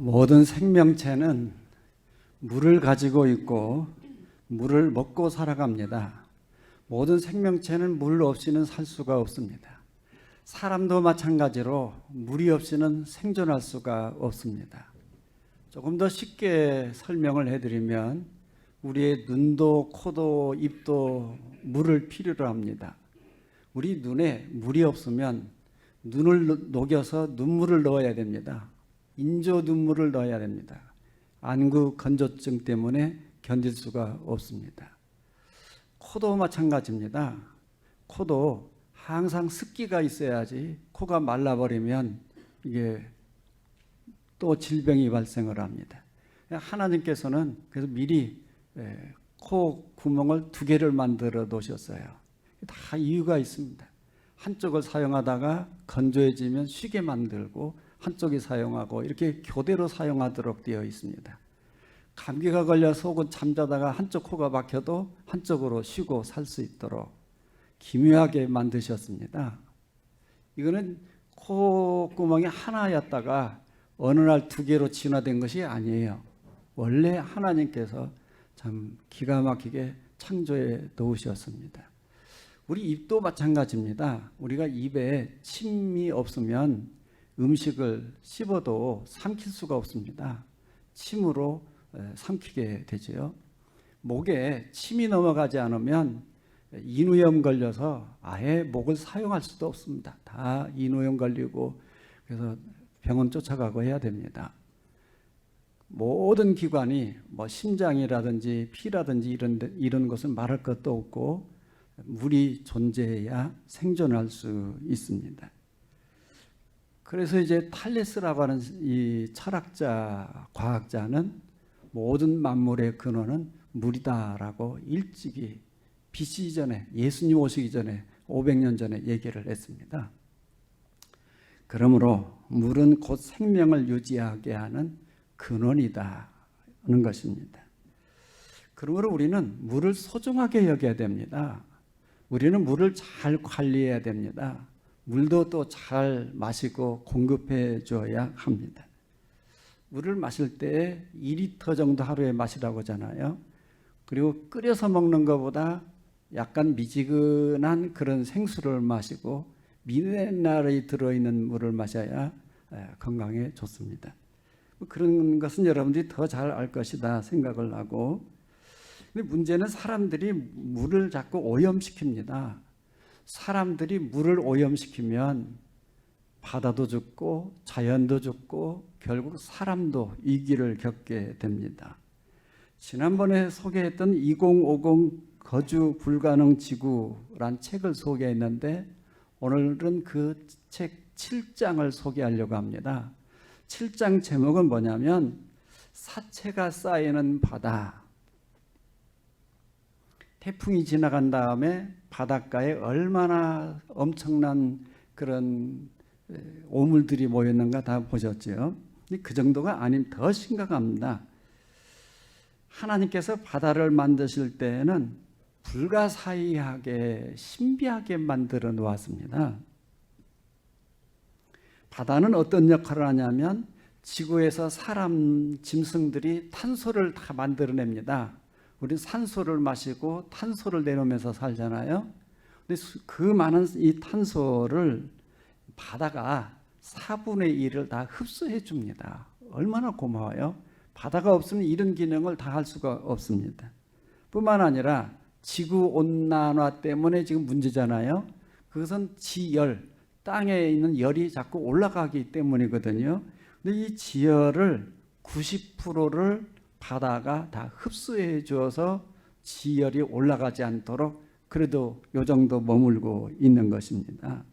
모든 생명체는 물을 가지고 있고 물을 먹고 살아갑니다. 모든 생명체는 물 없이는 살 수가 없습니다. 사람도 마찬가지로 물이 없이는 생존할 수가 없습니다. 조금 더 쉽게 설명을 해드리면 우리의 눈도 코도 입도 물을 필요로 합니다. 우리 눈에 물이 없으면 눈을 녹여서 눈물을 넣어야 됩니다. 인조 눈물을 넣어야 됩니다. 안구 건조증 때문에 견딜 수가 없습니다. 코도 마찬가지입니다. 코도 항상 습기가 있어야지 코가 말라버리면 이게 또 질병이 발생을 합니다. 하나님께서는 그래서 미리 코 구멍을 2개를 만들어 놓으셨어요. 다 이유가 있습니다. 한쪽을 사용하다가 건조해지면 쉬게 만들고 한쪽이 사용하고 이렇게 교대로 사용하도록 되어 있습니다. 감기가 걸려서 혹은 잠자다가 한쪽 코가 막혀도 한쪽으로 쉬고 살 수 있도록 기묘하게 만드셨습니다. 이거는 콧구멍이 하나였다가 어느 날 2개로 진화된 것이 아니에요. 원래 하나님께서 참 기가 막히게 창조해 놓으셨습니다. 우리 입도 마찬가지입니다. 우리가 입에 침이 없으면 음식을 씹어도 삼킬 수가 없습니다. 침으로 삼키게 되죠. 목에 침이 넘어가지 않으면 인후염 걸려서 아예 목을 사용할 수도 없습니다. 다 인후염 걸리고 그래서 병원 쫓아가고 해야 됩니다. 모든 기관이 뭐 심장이라든지 피라든지 이런 것은 말할 것도 없고 물이 존재해야 생존할 수 있습니다. 그래서 이제 탈레스라고 하는 이 철학자, 과학자는 모든 만물의 근원은 물이다라고 일찍이 BC 이전에 예수님 오시기 전에 500년 전에 얘기를 했습니다. 그러므로 물은 곧 생명을 유지하게 하는 근원이다 하는 것입니다. 그러므로 우리는 물을 소중하게 여겨야 됩니다. 우리는 물을 잘 관리해야 됩니다. 물도 또 잘 마시고 공급해 줘야 합니다. 물을 마실 때 2리터 정도 하루에 마시라고 하잖아요. 그리고 끓여서 먹는 것보다 약간 미지근한 그런 생수를 마시고 미네랄이 들어있는 물을 마셔야 건강에 좋습니다. 그런 것은 여러분들이 더 잘 알 것이다 생각을 하고, 근데 문제는 사람들이 물을 자꾸 오염시킵니다. 사람들이 물을 오염시키면 바다도 죽고 자연도 죽고 결국 사람도 위기를 겪게 됩니다. 지난번에 소개했던 2050 거주 불가능 지구란 책을 소개했는데 오늘은 그 책 7장을 소개하려고 합니다. 7장 제목은 뭐냐면 사체가 쌓이는 바다. 태풍이 지나간 다음에 바닷가에 얼마나 엄청난 그런 오물들이 모였는가 다 보셨죠? 그 정도가 아닌 더 심각합니다. 하나님께서 바다를 만드실 때에는 불가사의하게 신비하게 만들어 놓았습니다. 바다는 어떤 역할을 하냐면 지구에서 사람, 짐승들이 탄소를 다 만들어냅니다. 우리는 산소를 마시고 탄소를 내놓으면서 살잖아요. 근데 그 많은 이 탄소를 바다가 4분의 1을 다 흡수해 줍니다. 얼마나 고마워요. 바다가 없으면 이런 기능을 다 할 수가 없습니다. 뿐만 아니라 지구온난화 때문에 지금 문제잖아요. 그것은 지열, 땅에 있는 열이 자꾸 올라가기 때문이거든요. 근데 이 지열을 90%를 바다가 다 흡수해 주어서 지열이 올라가지 않도록 그래도 이 정도 머물고 있는 것입니다.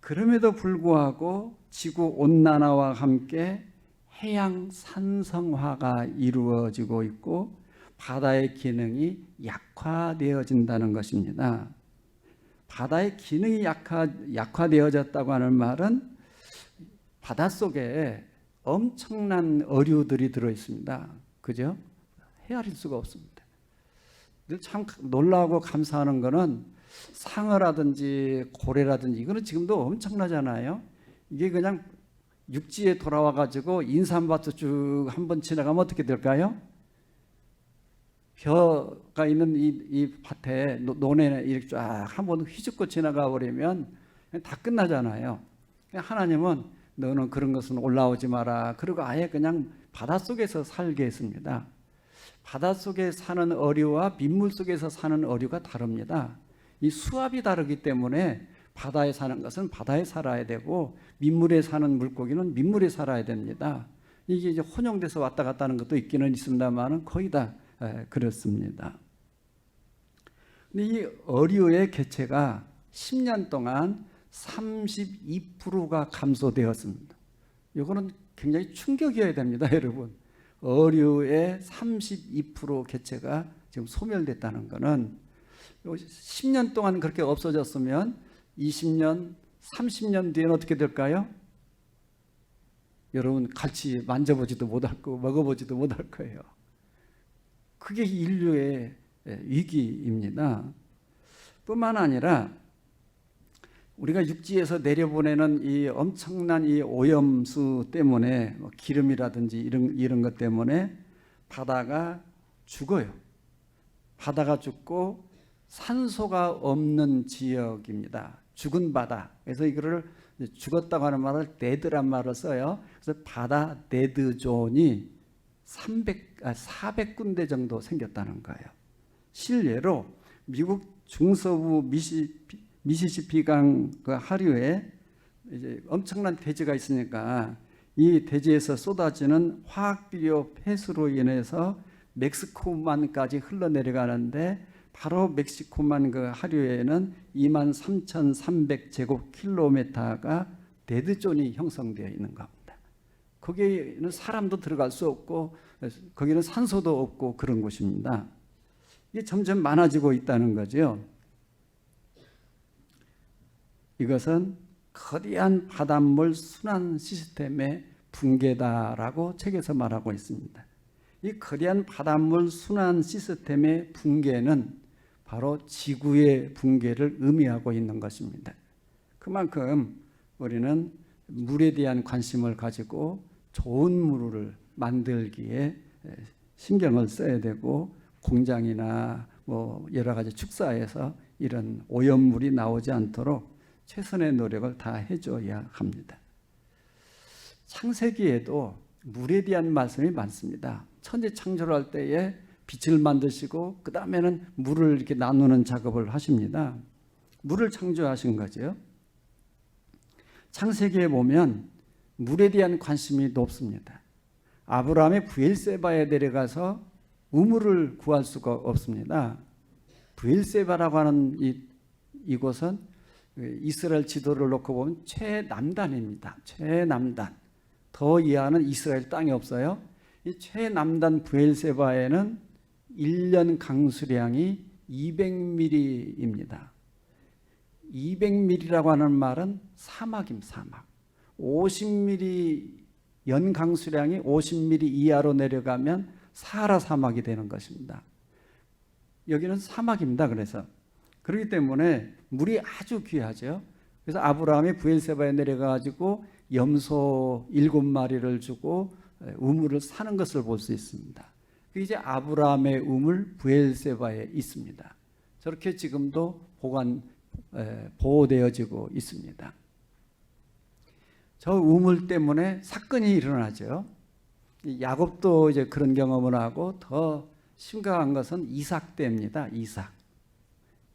그럼에도 불구하고 지구온난화와 함께 해양 산성화가 이루어지고 있고 바다의 기능이 약화되어진다는 것입니다. 바다의 기능이 약화되어졌다고 하는 말은 바닷속에 엄청난 어류들이 들어있습니다. 그죠? 헤아릴 수가 없습니다. 늘 참 놀라고 감사하는 거는 상어라든지 고래라든지 이거는 지금도 엄청나잖아요. 이게 그냥 육지에 돌아와 가지고 인삼밭을 쭉 한번 지나가면 어떻게 될까요? 벼가 있는 이 밭에 논에 이렇게 쫙 한번 휘젓고 지나가 버리면 다 끝나잖아요. 하나님은 너는 그런 것은 올라오지 마라. 그리고 아예 그냥 바닷속에서 살게 했습니다. 바닷속에 사는 어류와 민물 속에서 사는 어류가 다릅니다. 이 수압이 다르기 때문에 바다에 사는 것은 바다에 살아야 되고 민물에 사는 물고기는 민물에 살아야 됩니다. 이게 이제 혼용돼서 왔다 갔다 하는 것도 있기는 있습니다만 거의 다 그렇습니다. 근데 이 어류의 개체가 10년 동안 32%가 감소되었습니다. 이거는 굉장히 충격이어야 됩니다, 여러분. 어류의 32% 개체가 지금 소멸됐다는 것은 10년 동안 그렇게 없어졌으면 20년, 30년 뒤에는 어떻게 될까요? 여러분 같이 만져보지도 못할 거고 먹어보지도 못할 거예요. 그게 인류의 위기입니다. 뿐만 아니라 우리가 육지에서 내려보내는 이 엄청난 이 오염수 때문에 기름이라든지 이런 것 때문에 바다가 죽어요. 바다가 죽고 산소가 없는 지역입니다. 죽은 바다. 그래서 이거를 죽었다고 하는 말을 데드란 말을 써요. 그래서 바다 데드존이 400군데 정도 생겼다는 거예요. 실례로 미국 중서부 미시시피강 그 하류에 이제 엄청난 대지가 있으니까 이 대지에서 쏟아지는 화학비료 폐수로 인해서 멕시코만까지 흘러내려가는데 바로 멕시코만 그 하류에는 23,300제곱킬로미터가 데드존이 형성되어 있는 겁니다. 거기에는 사람도 들어갈 수 없고 거기는 산소도 없고 그런 곳입니다. 이게 점점 많아지고 있다는 거죠. 이것은 거대한 바닷물 순환 시스템의 붕괴다라고 책에서 말하고 있습니다. 이 거대한 바닷물 순환 시스템의 붕괴는 바로 지구의 붕괴를 의미하고 있는 것입니다. 그만큼 우리는 물에 대한 관심을 가지고 좋은 물을 만들기에 신경을 써야 되고 공장이나 뭐 여러 가지 축사에서 이런 오염물이 나오지 않도록 최선의 노력을 다 해줘야 합니다. 창세기에도 물에 대한 말씀이 많습니다. 천지 창조를 할 때에 빛을 만드시고 그 다음에는 물을 이렇게 나누는 작업을 하십니다. 물을 창조하신 거죠. 창세기에 보면 물에 대한 관심이 높습니다. 아브라함이 브엘세바에 내려가서 우물을 구할 수가 없습니다. 브엘세바라고 하는 이곳은 이스라엘 지도를 놓고 보면 최남단입니다. 최남단. 더 이하는 이스라엘 땅이 없어요. 이 최남단 브엘세바에는 1년 강수량이 200mm입니다. 200mm라고 하는 말은 사막입니다. 사막. 50mm 연 강수량이 50mm 이하로 내려가면 사하라 사막이 되는 것입니다. 여기는 사막입니다. 그래서 그렇기 때문에 물이 아주 귀하죠. 그래서 아브라함이 브엘세바에 내려가지고 염소 7마리를 주고 우물을 사는 것을 볼 수 있습니다. 이제 아브라함의 우물 브엘세바에 있습니다. 저렇게 지금도 보호되어지고 있습니다. 저 우물 때문에 사건이 일어나죠. 야곱도 이제 그런 경험을 하고 더 심각한 것은 이삭 때입니다.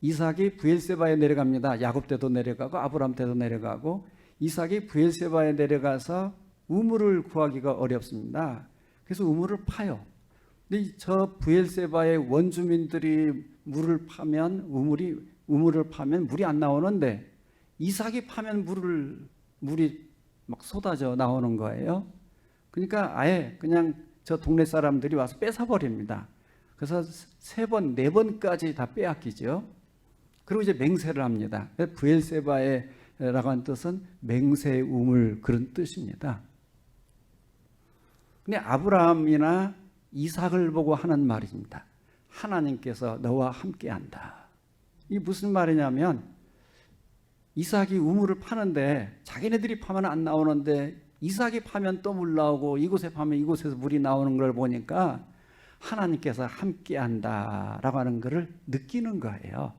이삭이 브엘세바에 내려갑니다. 야곱 때도 내려가고 아브라함 때도 내려가고 이삭이 브엘세바에 내려가서 우물을 구하기가 어렵습니다. 그래서 우물을 파요. 근데 저 브엘세바의 원주민들이 물을 파면 우물을 파면 물이 안 나오는데 이삭이 파면 물이 막 쏟아져 나오는 거예요. 그러니까 아예 그냥 저 동네 사람들이 와서 뺏어버립니다. 그래서 3번, 4번까지 다 빼앗기죠. 그리고 이제 맹세를 합니다. 브엘세바에라고 하는 뜻은 맹세 우물 그런 뜻입니다. 근데 아브라함이나 이삭을 보고 하는 말입니다. 하나님께서 너와 함께한다. 이게 무슨 말이냐면 이삭이 우물을 파는데 자기네들이 파면 안 나오는데 이삭이 파면 또 물 나오고 이곳에 파면 이곳에서 물이 나오는 걸 보니까 하나님께서 함께한다라고 하는 것을 느끼는 거예요.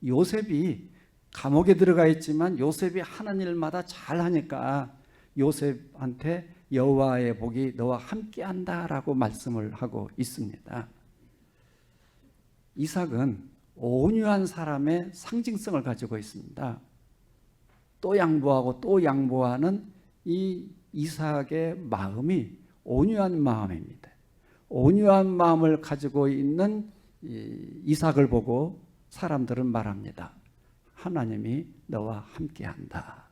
요셉이 감옥에 들어가 있지만 요셉이 하는 일마다 잘하니까 요셉한테 여호와의 복이 너와 함께한다라고 말씀을 하고 있습니다. 이삭은 온유한 사람의 상징성을 가지고 있습니다. 또 양보하고 또 양보하는 이 이삭의 마음이 온유한 마음입니다. 온유한 마음을 가지고 있는 이삭을 보고 사람들은 말합니다. 하나님이 너와 함께한다.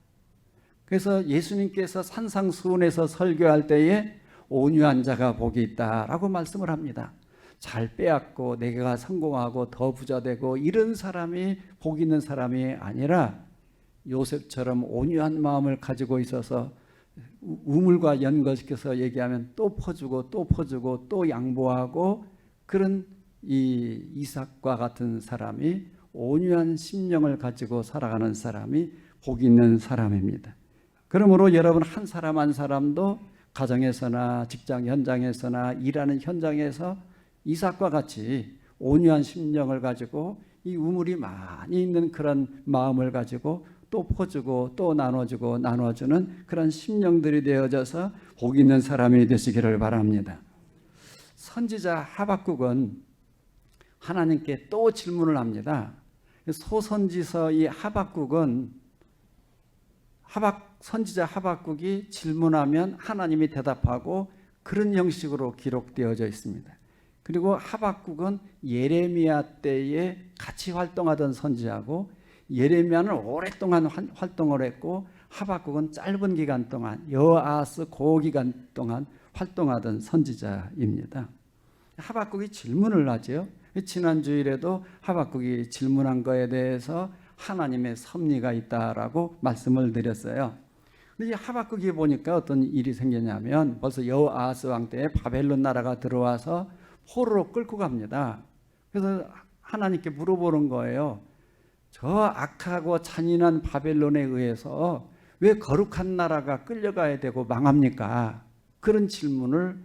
그래서 예수님께서 산상수훈에서 설교할 때에 온유한 자가 복이 있다라고 말씀을 합니다. 잘 빼앗고 내가 성공하고 더 부자되고 이런 사람이 복 있는 사람이 아니라 요셉처럼 온유한 마음을 가지고 있어서 우물과 연결시켜서 얘기하면 또 퍼주고 또 퍼주고 또 양보하고 그런 이 이삭과 같은 사람이 온유한 심령을 가지고 살아가는 사람이 복 있는 사람입니다. 그러므로 여러분 한 사람 한 사람도 가정에서나 직장 현장에서나 일하는 현장에서 이삭과 같이 온유한 심령을 가지고 이 우물이 많이 있는 그런 마음을 가지고 또 퍼주고 또 나눠주고 나눠주는 그런 심령들이 되어져서 복 있는 사람이 되시기를 바랍니다. 선지자 하박국은 하나님께 또 질문을 합니다. 소선지서 이 하박국은 선지자 하박국이 질문하면 하나님이 대답하고 그런 형식으로 기록되어져 있습니다. 그리고 하박국은 예레미야 때에 같이 활동하던 선지자고 예레미야는 오랫동안 활동을 했고 하박국은 짧은 기간 동안 여호아하스 고기간 동안 활동하던 선지자입니다. 하박국이 질문을 하죠. 지난 주일에도 하박국이 질문한 거에 대해서 하나님의 섭리가 있다라고 말씀을 드렸어요. 근데 하박국이 보니까 어떤 일이 생겼냐면 벌써 여호아하스 왕 때에 바벨론 나라가 들어와서 포로로 끌고 갑니다. 그래서 하나님께 물어보는 거예요. 저 악하고 잔인한 바벨론에 의해서 왜 거룩한 나라가 끌려가야 되고 망합니까? 그런 질문을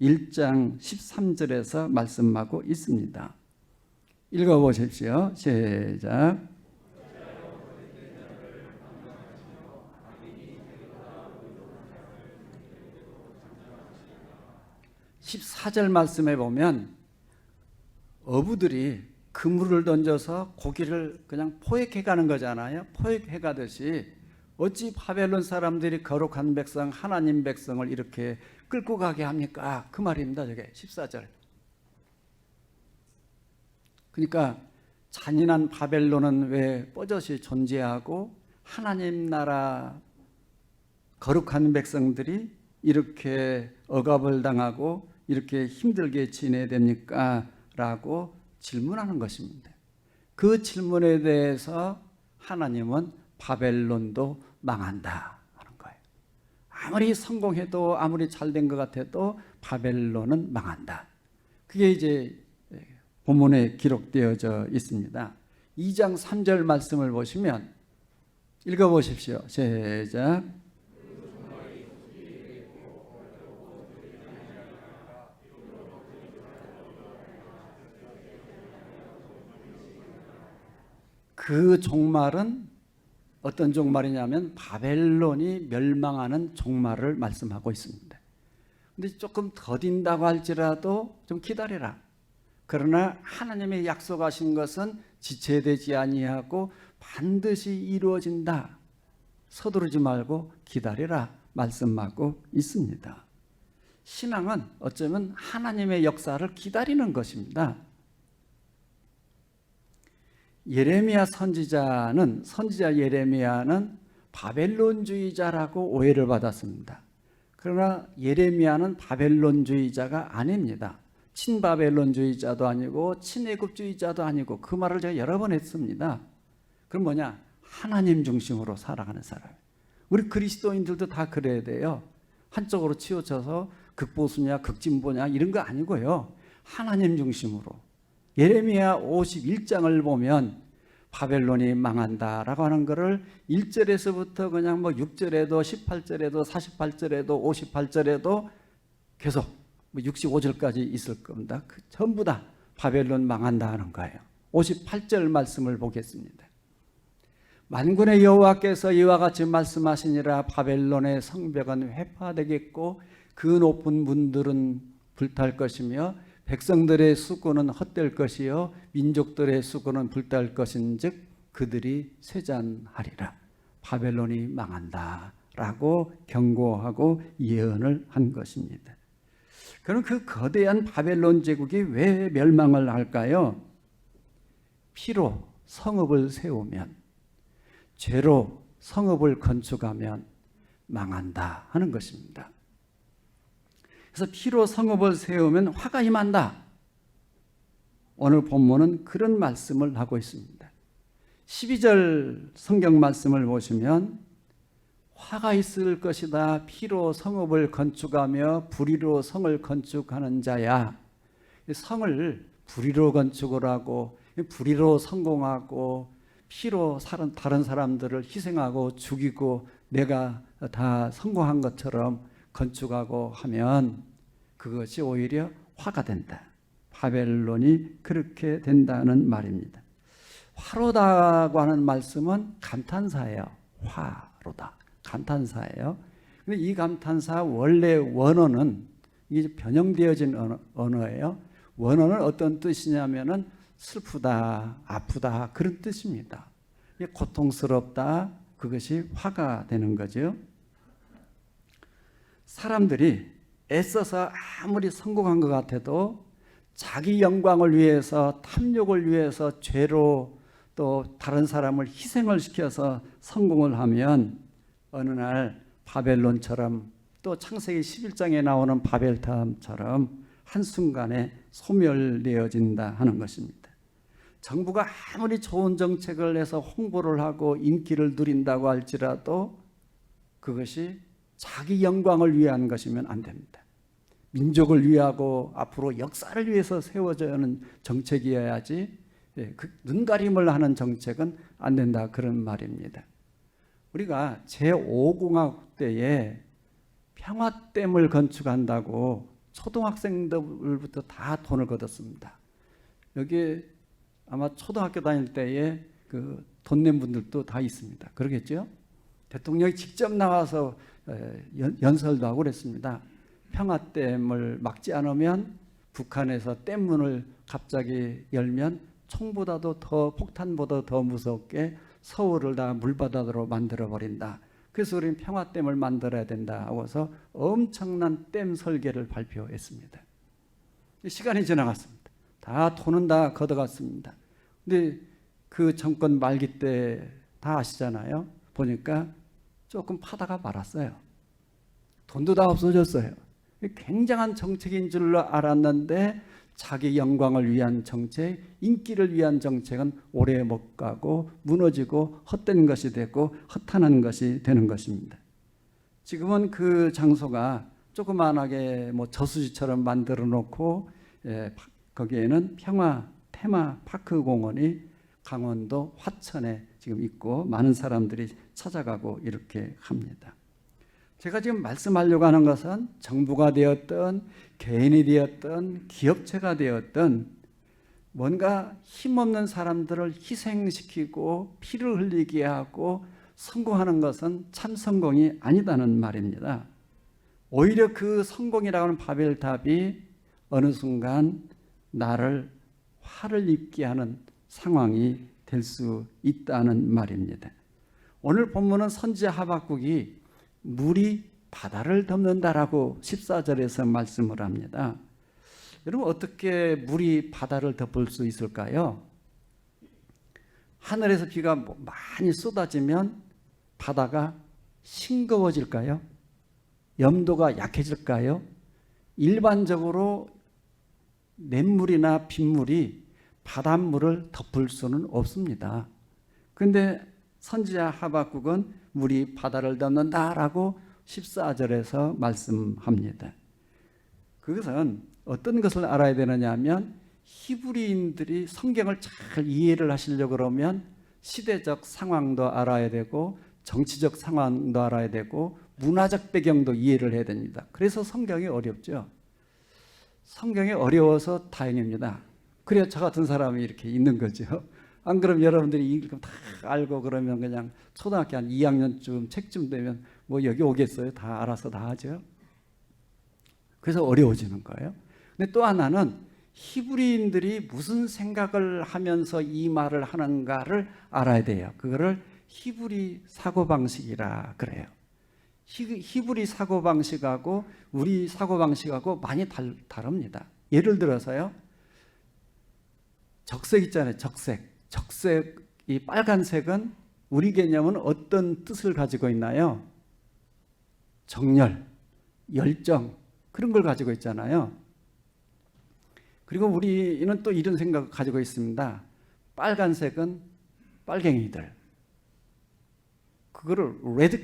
1장 13절에서 말씀하고 있습니다. 읽어보십시오. 시작. 14절 말씀에 보면 어부들이 그물을 던져서 고기를 그냥 포획해 가는 거잖아요. 포획해 가듯이 어찌 바벨론 사람들이 거룩한 백성 하나님 백성을 이렇게 끌고 가게 합니까? 그 말입니다. 저게 14절. 그러니까 잔인한 바벨론은 왜 뻗어시 존재하고 하나님 나라 거룩한 백성들이 이렇게 억압을 당하고 이렇게 힘들게 지내야 됩니까? 라고 질문하는 것입니다. 그 질문에 대해서 하나님은 바벨론도 망한다 하는 거예요. 아무리 성공해도 아무리 잘된 것 같아도 바벨론은 망한다. 그게 이제 본문에 기록되어져 있습니다. 2장 3절 말씀을 보시면 읽어보십시오. 시작. 그 종말은 어떤 종말이냐면 바벨론이 멸망하는 종말을 말씀하고 있습니다. 근데 조금 더딘다고 할지라도 좀 기다려라. 그러나 하나님의 약속하신 것은 지체되지 아니하고 반드시 이루어진다. 서두르지 말고 기다려라 말씀하고 있습니다. 신앙은 어쩌면 하나님의 역사를 기다리는 것입니다. 선지자 예레미야는 바벨론주의자라고 오해를 받았습니다. 그러나 예레미야는 바벨론주의자가 아닙니다. 친바벨론주의자도 아니고 친애굽주의자도 아니고 그 말을 제가 여러 번 했습니다. 그럼 뭐냐? 하나님 중심으로 살아가는 사람. 우리 그리스도인들도 다 그래야 돼요. 한쪽으로 치우쳐서 극보수냐 극진보냐 이런 거 아니고요. 하나님 중심으로. 예레미야 51장을 보면 바벨론이 망한다라고 하는 것을 1절에서부터 그냥 뭐 6절에도 18절에도 48절에도 58절에도 계속 뭐 65절까지 있을 겁니다. 전부 다 바벨론 망한다 하는 거예요. 58절 말씀을 보겠습니다. 만군의 여호와께서 이와 같이 말씀하시니라. 바벨론의 성벽은 회파되겠고 그 높은 문들은 불탈 것이며 백성들의 수고는 헛될 것이요 민족들의 수고는 불탈 것인즉 그들이 쇠잔하리라. 바벨론이 망한다 라고 경고하고 예언을 한 것입니다. 그럼 그 거대한 바벨론 제국이 왜 멸망을 할까요? 피로 성읍을 세우면, 죄로 성읍을 건축하면 망한다 하는 것입니다. 그래서 피로 성읍을 세우면 화가 임한다. 오늘 본문은 그런 말씀을 하고 있습니다. 12절 성경 말씀을 보시면 화가 있을 것이다. 피로 성읍을 건축하며 불의로 성을 건축하는 자야. 성을 불의로 건축을 하고 불의로 성공하고 피로 다른 사람들을 희생하고 죽이고 내가 다 성공한 것처럼 건축하고 하면 그것이 오히려 화가 된다. 바벨론이 그렇게 된다는 말입니다. 화로다고 하는 말씀은 감탄사예요. 화로다. 감탄사예요. 근데 이 감탄사 원래 원어는 이게 변형되어진 언어예요. 원어는 어떤 뜻이냐면은 슬프다, 아프다 그런 뜻입니다. 고통스럽다, 그것이 화가 되는 거죠. 사람들이 애써서 아무리 성공한 것 같아도 자기 영광을 위해서, 탐욕을 위해서 죄로 또 다른 사람을 희생을 시켜서 성공을 하면 어느 날 바벨론처럼 또 창세기 11장에 나오는 바벨탑처럼 한순간에 소멸되어진다 하는 것입니다. 정부가 아무리 좋은 정책을 해서 홍보를 하고 인기를 누린다고 할지라도 그것이 자기 영광을 위한 것이면 안 됩니다. 민족을 위하고 앞으로 역사를 위해서 세워져야 하는 정책이어야지 그 눈가림을 하는 정책은 안 된다 그런 말입니다. 우리가 제5공화국 때에 평화댐을 건축한다고 초등학생들부터 다 돈을 걷었습니다. 여기 아마 초등학교 다닐 때에 그 돈 낸 분들도 다 있습니다. 그러겠죠? 대통령이 직접 나와서 연설도 하고 그랬습니다. 평화댐을 막지 않으면 북한에서 댐문을 갑자기 열면 총보다도 더 폭탄보다 더 무섭게 서울을 다 물바다로 만들어버린다. 그래서 우리는 평화댐을 만들어야 된다 하고서 엄청난 댐 설계를 발표했습니다. 시간이 지나갔습니다. 다 돈은 다 걷어갔습니다. 근데 그 정권 말기 때 다 아시잖아요. 보니까 조금 파다가 말았어요. 돈도 다 없어졌어요. 굉장한 정책인 줄로 알았는데 자기 영광을 위한 정책, 인기를 위한 정책은 오래 못 가고 무너지고 헛된 것이 되고 허탄한 것이 되는 것입니다. 지금은 그 장소가 조그만하게 뭐 저수지처럼 만들어 놓고 거기에는 평화 테마파크 공원이 강원도 화천에 지금 있고 많은 사람들이 찾아가고 이렇게 합니다. 제가 지금 말씀하려고 하는 것은 정부가 되었든 개인이 되었든 기업체가 되었든 뭔가 힘없는 사람들을 희생시키고 피를 흘리게 하고 성공하는 것은 참 성공이 아니다는 말입니다. 오히려 그 성공이라고 하는 바벨탑이 어느 순간 나를 화를 입게 하는 상황이 될 수 있다는 말입니다. 오늘 본문은 선지자 하박국이 물이 바다를 덮는다라고 14절에서 말씀을 합니다. 여러분 어떻게 물이 바다를 덮을 수 있을까요? 하늘에서 비가 많이 쏟아지면 바다가 싱거워질까요? 염도가 약해질까요? 일반적으로 냇물이나 빗물이 바닷물을 덮을 수는 없습니다. 그런데 선지자 하박국은 물이 바다를 덮는다라고 14절에서 말씀합니다. 그것은 어떤 것을 알아야 되느냐 하면 히브리인들이 성경을 잘 이해를 하시려고 그러면 시대적 상황도 알아야 되고 정치적 상황도 알아야 되고 문화적 배경도 이해를 해야 됩니다. 그래서 성경이 어렵죠. 성경이 어려워서 다행입니다. 그래야 저 같은 사람이 이렇게 있는 거죠. 안 그러면 여러분들이 이거 다 알고 그러면 그냥 초등학교 한 2학년쯤 책쯤 되면 뭐 여기 오겠어요? 다 알아서 다 하죠. 그래서 어려워지는 거예요. 근데 또 하나는 히브리인들이 무슨 생각을 하면서 이 말을 하는가를 알아야 돼요. 그거를 히브리 사고방식이라 그래요. 히브리 사고방식하고 우리 사고방식하고 많이 다릅니다. 예를 들어서요. 적색 있잖아요. 적색, 이 빨간색은 우리 개념은 어떤 뜻을 가지고 있나요? 정열, 열정, 그런 걸 가지고 있잖아요. 그리고 우리는 또 이런 생각을 가지고 있습니다. 빨간색은 빨갱이들. 그거를 레드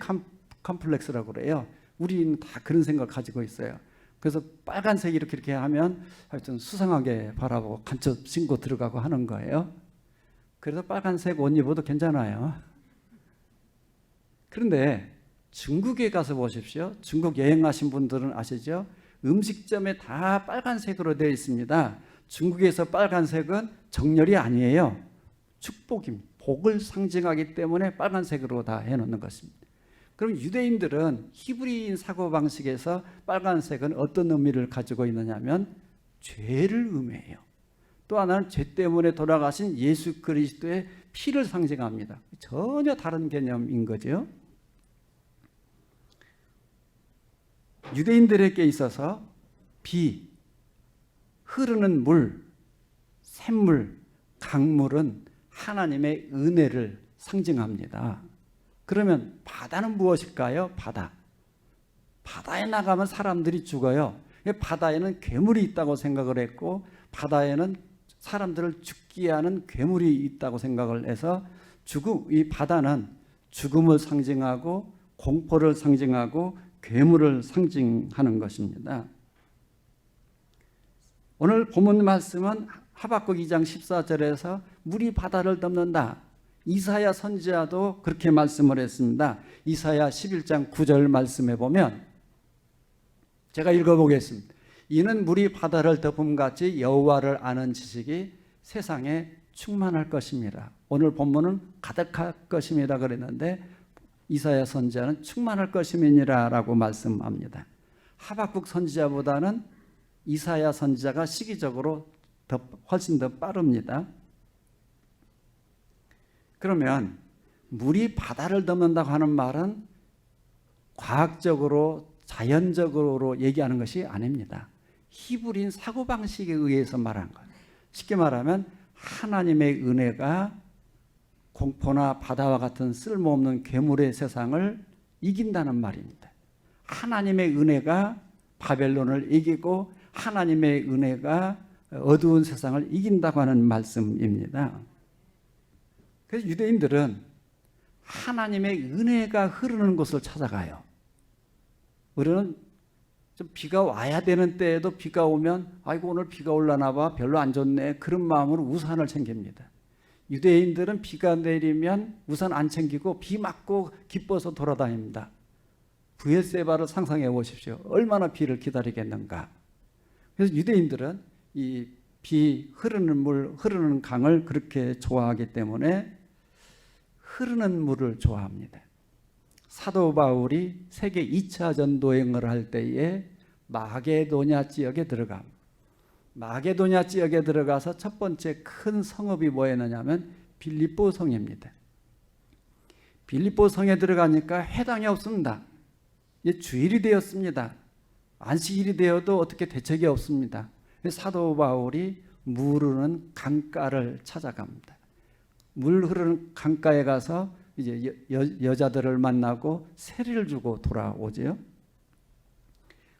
컴플렉스라고 그래요. 우리는 다 그런 생각을 가지고 있어요. 그래서 빨간색 이렇게 하면 하여튼 수상하게 바라보고 간첩 신고 들어가고 하는 거예요. 그래서 빨간색 옷 입어도 괜찮아요. 그런데 중국에 가서 보십시오. 중국 여행하신 분들은 아시죠? 음식점에 다 빨간색으로 되어 있습니다. 중국에서 빨간색은 정열이 아니에요. 축복입니다. 복을 상징하기 때문에 빨간색으로 다 해놓는 것입니다. 그럼 유대인들은 히브리인 사고방식에서 빨간색은 어떤 의미를 가지고 있느냐 하면 죄를 의미해요. 또 하나는 죄 때문에 돌아가신 예수 그리스도의 피를 상징합니다. 전혀 다른 개념인 거죠. 유대인들에게 있어서 비, 흐르는 물, 샘물, 강물은 하나님의 은혜를 상징합니다. 그러면 바다는 무엇일까요? 바다에 나가면 사람들이 죽어요. 바다에는 괴물이 있다고 생각을 했고 바다에는 사람들을 죽게 하는 괴물이 있다고 생각을 해서 이 바다는 죽음을 상징하고 공포를 상징하고 괴물을 상징하는 것입니다. 오늘 본문 말씀은 하박국 2장 14절에서 물이 바다를 덮는다. 이사야 선지자도 그렇게 말씀을 했습니다. 이사야 11장 9절 말씀해 보면 제가 읽어보겠습니다. 이는 물이 바다를 덮음같이 여호와를 아는 지식이 세상에 충만할 것입니다. 오늘 본문은 가득할 것입니다 그랬는데 이사야 선지자는 충만할 것임이니라 라고 말씀합니다. 하박국 선지자보다는 이사야 선지자가 시기적으로 훨씬 더 빠릅니다. 그러면 물이 바다를 덮는다고 하는 말은 과학적으로 자연적으로 얘기하는 것이 아닙니다. 히브리인 사고방식에 의해서 말한 거예요. 쉽게 말하면 하나님의 은혜가 공포나 바다와 같은 쓸모없는 괴물의 세상을 이긴다는 말입니다. 하나님의 은혜가 바벨론을 이기고 하나님의 은혜가 어두운 세상을 이긴다고 하는 말씀입니다. 그래서 유대인들은 하나님의 은혜가 흐르는 곳을 찾아가요. 우리는 좀 비가 와야 되는 때에도 비가 오면 아이고 오늘 비가 올라나 봐 별로 안 좋네 그런 마음으로 우산을 챙깁니다. 유대인들은 비가 내리면 우산 안 챙기고 비 맞고 기뻐서 돌아다닙니다. 브엘세바를 상상해 보십시오. 얼마나 비를 기다리겠는가. 그래서 유대인들은 이 비 흐르는 물 흐르는 강을 그렇게 좋아하기 때문에 흐르는 물을 좋아합니다. 사도 바울이 세계 2차 전도행을 할 때에 마게도냐 지역에 들어갑니다. 마게도냐 지역에 들어가서 첫 번째 큰 성읍이 뭐였느냐면 빌립보 성입니다. 빌립보 성에 들어가니까 회당이 없습니다. 이제 주일이 되었습니다. 안식일이 되어도 어떻게 대책이 없습니다. 사도 바울이 물 흐르는 강가를 찾아갑니다. 물 흐르는 강가에 가서 이제 여자들을 만나고 세례를 주고 돌아오죠.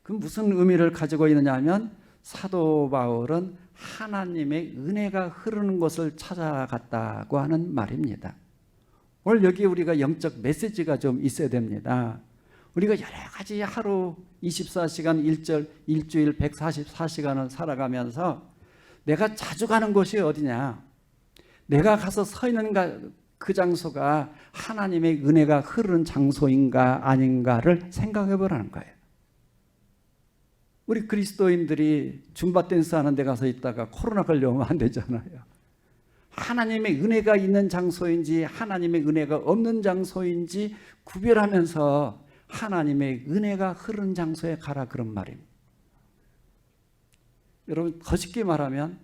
그럼 무슨 의미를 가지고 있느냐 하면 사도 바울은 하나님의 은혜가 흐르는 곳을 찾아갔다고 하는 말입니다. 오늘 여기 우리가 영적 메시지가 좀 있어야 됩니다. 우리가 여러 가지 하루 24시간 일주일 144시간을 살아가면서 내가 자주 가는 곳이 어디냐? 내가 가서 서 있는 그 장소가 하나님의 은혜가 흐르는 장소인가 아닌가를 생각해 보라는 거예요. 우리 그리스도인들이 줌바 댄스 하는 데 가서 있다가 코로나 걸려오면 안 되잖아요. 하나님의 은혜가 있는 장소인지 하나님의 은혜가 없는 장소인지 구별하면서 하나님의 은혜가 흐르는 장소에 가라, 그런 말입니다. 여러분, 더 쉽게 말하면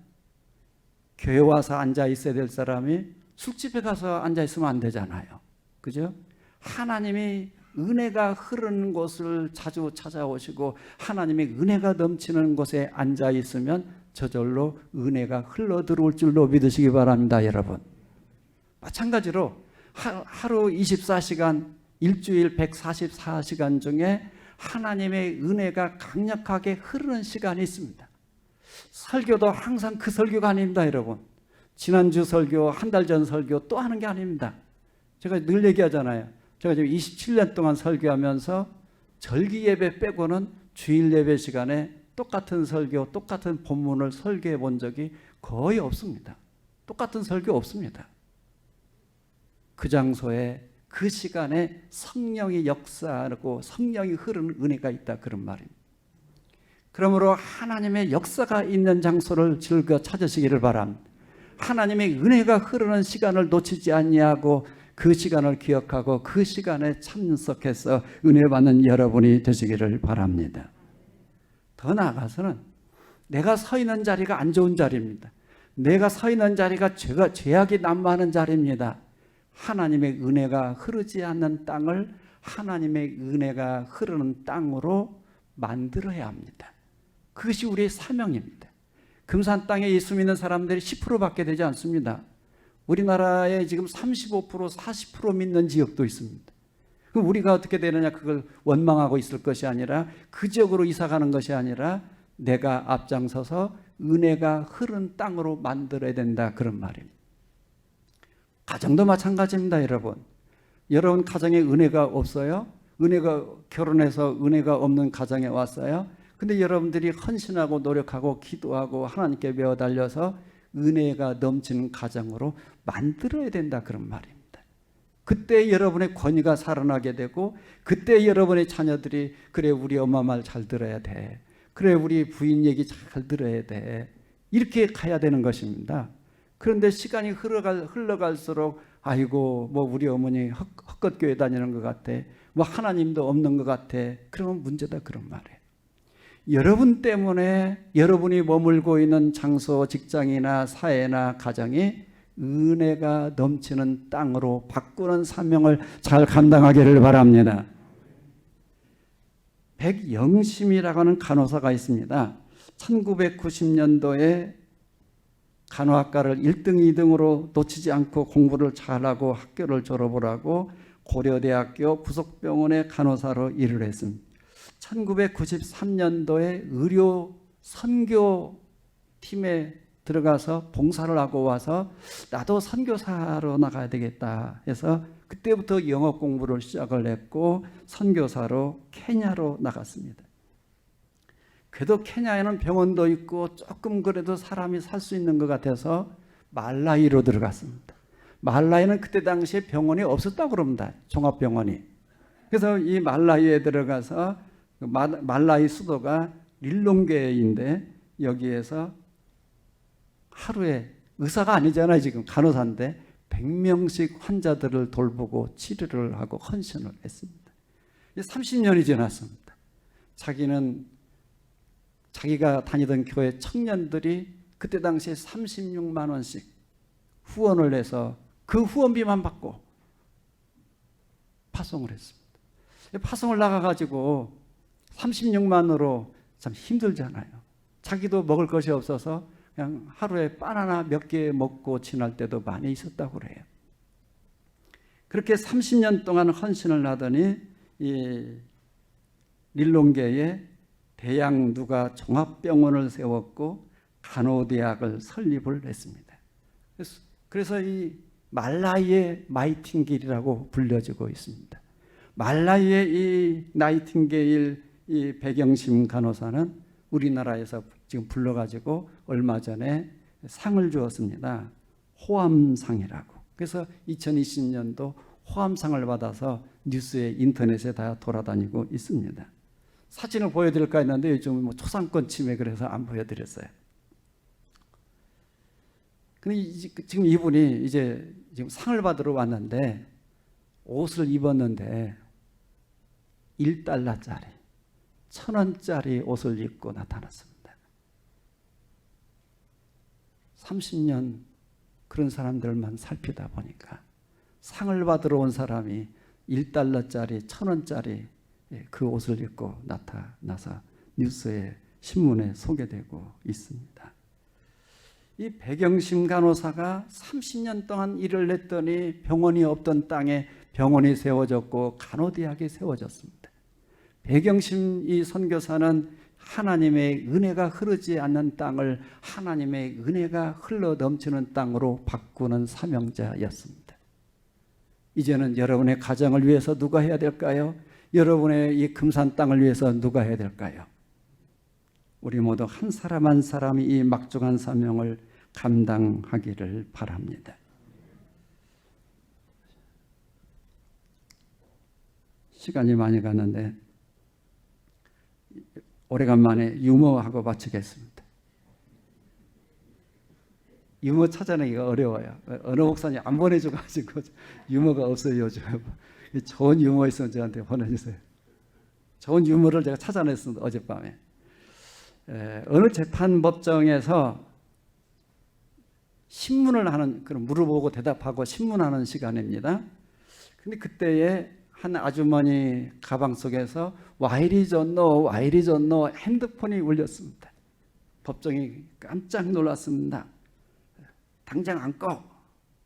교회 와서 앉아 있어야 될 사람이 술집에 가서 앉아 있으면 안 되잖아요. 그죠? 하나님이 은혜가 흐르는 곳을 자주 찾아오시고 하나님의 은혜가 넘치는 곳에 앉아 있으면 저절로 은혜가 흘러 들어올 줄로 믿으시기 바랍니다, 여러분. 마찬가지로 하루 24시간, 일주일 144시간 중에 하나님의 은혜가 강력하게 흐르는 시간이 있습니다. 설교도 항상 그 설교가 아닙니다, 여러분. 지난주 설교, 한 달 전 설교 또 하는 게 아닙니다. 제가 늘 얘기하잖아요. 제가 지금 27년 동안 설교하면서 절기 예배 빼고는 주일 예배 시간에 똑같은 설교, 똑같은 본문을 설교해 본 적이 거의 없습니다. 똑같은 설교 없습니다. 그 장소에 그 시간에 성령이 역사하고 성령이 흐르는 은혜가 있다, 그런 말입니다. 그러므로 하나님의 역사가 있는 장소를 즐겨 찾으시기를 바랍니다. 하나님의 은혜가 흐르는 시간을 놓치지 아니하고 그 시간을 기억하고 그 시간에 참석해서 은혜 받는 여러분이 되시기를 바랍니다. 더 나아가서는 내가 서 있는 자리가 안 좋은 자리입니다. 내가 서 있는 자리가 죄악이 난무하는 자리입니다. 하나님의 은혜가 흐르지 않는 땅을 하나님의 은혜가 흐르는 땅으로 만들어야 합니다. 그것이 우리의 사명입니다. 금산 땅에 예수 믿는 사람들이 10%밖에 되지 않습니다. 우리나라에 지금 35%, 40% 믿는 지역도 있습니다. 그럼 우리가 어떻게 되느냐, 그걸 원망하고 있을 것이 아니라, 그 지역으로 이사가는 것이 아니라 내가 앞장서서 은혜가 흐른 땅으로 만들어야 된다, 그런 말입니다. 가정도 마찬가지입니다, 여러분. 여러분 가정에 은혜가 없어요? 은혜가, 결혼해서 은혜가 없는 가정에 왔어요? 근데 여러분들이 헌신하고 노력하고 기도하고 하나님께 매어 달려서 은혜가 넘치는 가정으로 만들어야 된다, 그런 말입니다. 그때 여러분의 권위가 살아나게 되고, 그때 여러분의 자녀들이 그래 우리 엄마 말 잘 들어야 돼, 그래 우리 부인 얘기 잘 들어야 돼, 이렇게 가야 되는 것입니다. 그런데 시간이 흘러갈수록 아이고 뭐 우리 어머니 헛것교회 다니는 것 같아, 뭐 하나님도 없는 것 같아, 그러면 문제다, 그런 말이에요. 여러분 때문에 여러분이 머물고 있는 장소, 직장이나 사회나 가정이 은혜가 넘치는 땅으로 바꾸는 사명을 잘 감당하기를 바랍니다. 백영심이라고 하는 간호사가 있습니다. 1990년도에 간호학과를 1등, 2등으로 놓치지 않고 공부를 잘하고 학교를 졸업을 하고 고려대학교 부속병원의 간호사로 일을 했습니다. 1993년도에 의료 선교팀에 들어가서 봉사를 하고 와서 나도 선교사로 나가야 되겠다 해서 그때부터 영어 공부를 시작을 했고 선교사로 케냐로 나갔습니다. 그래도 케냐에는 병원도 있고 조금 그래도 사람이 살 수 있는 것 같아서 말라위로 들어갔습니다. 말라위는 그때 당시에 병원이 없었다고 그럽니다. 종합병원이. 그래서 이 말라위에 들어가서 말라위 수도가 릴롱게인데 여기에서 하루에, 의사가 아니잖아요, 지금 간호사인데 100명씩 환자들을 돌보고 치료를 하고 헌신을 했습니다. 30년이 지났습니다. 자기가 다니던 교회 청년들이 그때 당시에 36만 원씩 후원을 해서 그 후원비만 받고 파송을 했습니다. 파송을 나가가지고 36만으로 참 힘들잖아요. 자기도 먹을 것이 없어서 그냥 하루에 바나나 몇 개 먹고 지날 때도 많이 있었다고 그래요. 그렇게 30년 동안 헌신을 하더니 이 릴롱게에 대양누가 종합병원을 세웠고 간호대학을 설립을 했습니다. 그래서 이 말라위의 나이팅게일이라고 불려지고 있습니다. 말라위의 이 나이팅게일, 이 백영심 간호사는 우리나라에서 지금 불러가지고 얼마 전에 상을 주었습니다. 호암상이라고. 그래서 2020년도 호암상을 받아서 뉴스에 인터넷에 다 돌아다니고 있습니다. 사진을 보여드릴까 했는데 요즘 뭐 초상권 침해 그래서 안 보여드렸어요. 근데 지금 이분이 이제 지금 상을 받으러 왔는데 옷을 입었는데 1달러짜리 1,000원짜리 옷을 입고 나타났습니다. 30년 그런 사람들만 살피다 보니까 상을 받으러 온 사람이 1달러짜리 1,000원짜리 그 옷을 입고 나타나서 뉴스에 신문에 소개되고 있습니다. 이 백영심 간호사가 30년 동안 일을 했더니 병원이 없던 땅에 병원이 세워졌고 간호대학이 세워졌습니다. 백영심 이 선교사는 하나님의 은혜가 흐르지 않는 땅을 하나님의 은혜가 흘러 넘치는 땅으로 바꾸는 사명자였습니다. 이제는 여러분의 가정을 위해서 누가 해야 될까요? 여러분의 이 금산 땅을 위해서 누가 해야 될까요? 우리 모두 한 사람 한 사람이 이 막중한 사명을 감당하기를 바랍니다. 시간이 많이 갔는데 오래간만에 유머하고 마치겠습니다. 유머 찾아내기가 어려워요. 어느 목사님 안 보내줘가지고 유머가 없어요 요즘. 좋은 유머 있으면 저한테 보내주세요. 좋은 유머를 제가 찾아냈습니다. 어젯밤에. 어느 재판법정에서 신문을 하는, 그런 물어보고 대답하고 신문하는 시간입니다. 근데 그때에 한 아주머니 가방 속에서 와이리존노 핸드폰이 울렸습니다. 법정이 깜짝 놀랐습니다. 당장 안 꺼.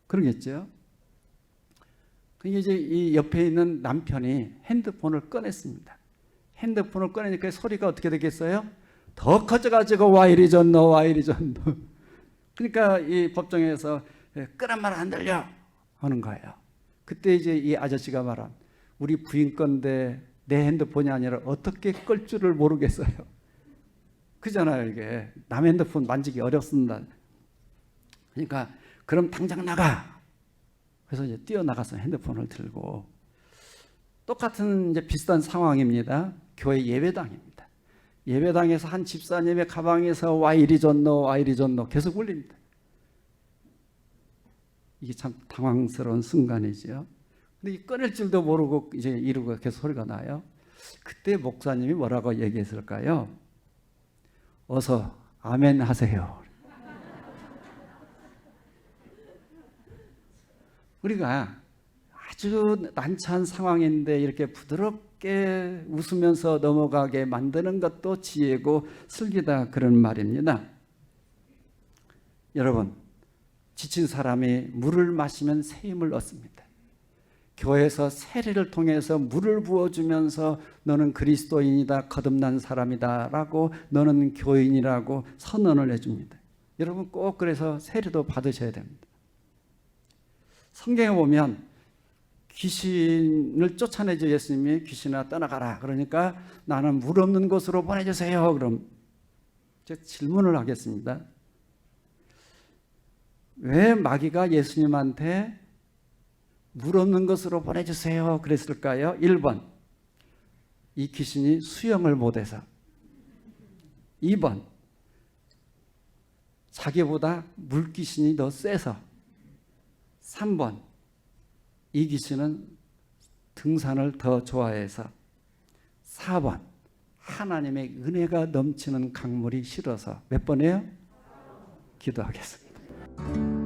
그러겠죠. 그게 이제 이 옆에 있는 남편이 핸드폰을 꺼냈습니다. 핸드폰을 꺼내니까 소리가 어떻게 되겠어요? 더 커져가지고 와이리존노. 그러니까 이 법정에서 끄란 말 안 들려 하는 거예요. 그때 이제 이 아저씨가 말한, 우리 부인 건데 내 핸드폰이 아니라 어떻게 끌 줄을 모르겠어요. 그잖아요. 이게 남 핸드폰 만지기 어렵습니다. 그러니까 그럼 당장 나가. 그래서 이제 뛰어나가서 핸드폰을 들고, 똑같은 이제 비슷한 상황입니다. 교회 예배당입니다. 예배당에서 한 집사님의 가방에서 와이리존노 계속 울립니다. 이게 참 당황스러운 순간이지요. 근데 이 꺼낼 줄도 모르고 이제 이러고 계속 소리가 나요. 그때 목사님이 뭐라고 얘기했을까요? 어서 아멘 하세요. 우리가 아주 난처한 상황인데 이렇게 부드럽게 웃으면서 넘어가게 만드는 것도 지혜고 슬기다, 그런 말입니다. 여러분, 지친 사람이 물을 마시면 새 힘을 얻습니다. 교회에서 세례를 통해서 물을 부어주면서 너는 그리스도인이다, 거듭난 사람이다 라고, 너는 교인이라고 선언을 해줍니다. 여러분 꼭 그래서 세례도 받으셔야 됩니다. 성경에 보면 귀신을 쫓아내죠. 예수님이 귀신아 떠나가라. 그러니까 나는 물 없는 곳으로 보내주세요. 그럼 제가 질문을 하겠습니다. 왜 마귀가 예수님한테 물 없는 곳으로 보내주세요 그랬을까요? 1번, 이 귀신이 수영을 못해서. 2번, 자기보다 물귀신이 더 세서. 3번, 이 귀신은 등산을 더 좋아해서. 4번, 하나님의 은혜가 넘치는 강물이 싫어서. 몇 번이에요? 기도하겠습니다.